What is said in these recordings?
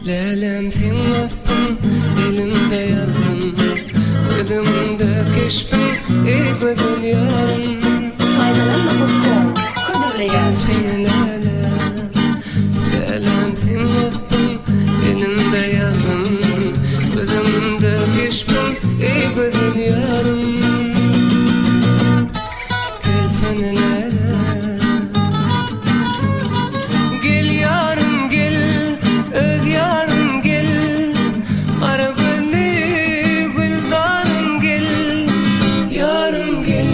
Lelem sen dostum, elimde yazdım, gözümde keşfin, ey güzel yarım. Faydalanma.com Kadir'le Seni lelem sen dostum, elimde yazdım, gözümde keşfin, ey güzel yarım. Gel seni gel yarım gel, öz yarım gel, kara gülli güldarım gel, yarım gel,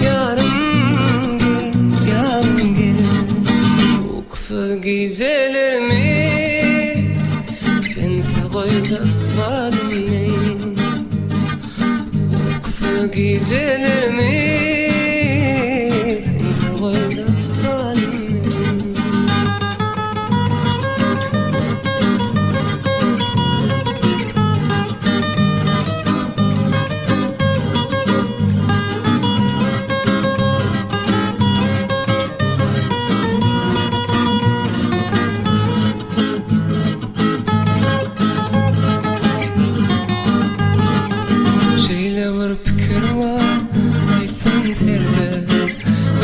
yarım gel, yarım gel. Bu kısa gecelerimi sensiz koyduk valim. Bu kısa gecelerimi sensiz koyduk valim. Fikir var, aysan serde,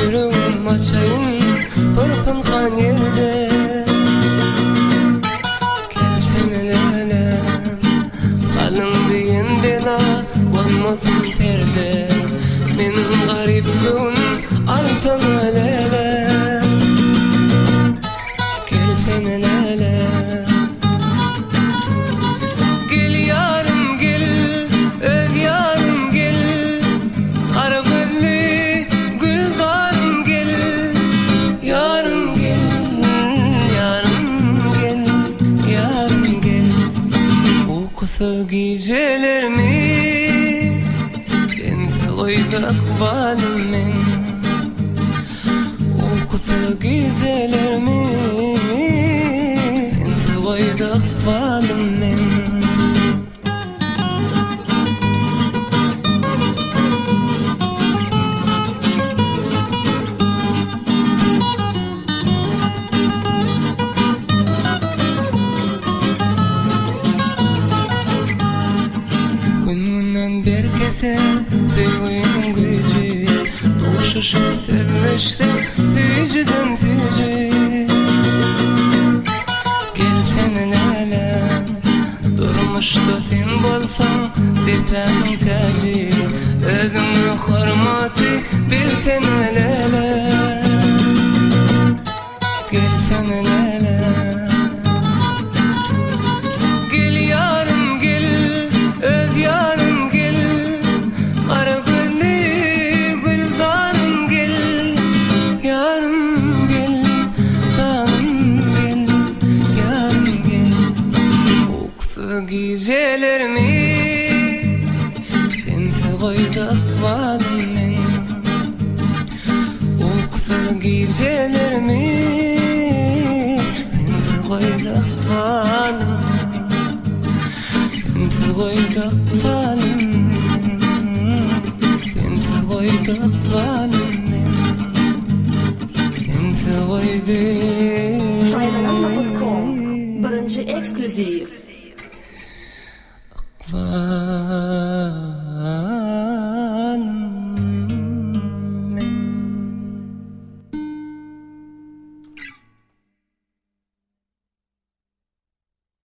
yüreğim açayım, pırpın kan yerde. Gel seni lelem, kalın diyen dela, olmasın perde. Benim garip gönlüm, al sana lelem. Gel seni lelem, gel yarım gel, öz yarım gel, kara gülli güldarım gel, yarım gel, yarım gel, yarım gel. Bu kısa gecelerimi sensiz koyduk valim. Bu kısa gecelerimi sensiz koyduk valim. Gününden bir kese sevginin gücü, doğuşuşup sevmiştim seviciden sevci. Gel seni lelem, durmuşta sen bolsan depemin tacı, özümün hürmeti bil seni lelem. Gel seni lelem, gel yarım gel, öz yarım gel, kara gülli güldarım gel, yarım gel, canım gel, yarım gel. O kısa gecelerimi sensiz koyduk valim. O kısa gecelerimi sensiz koyduk valim. Sensiz koyduk valim, sensiz koyduk valim, sensiz koyduk. Faydalanma.com Birinci ekskluziv.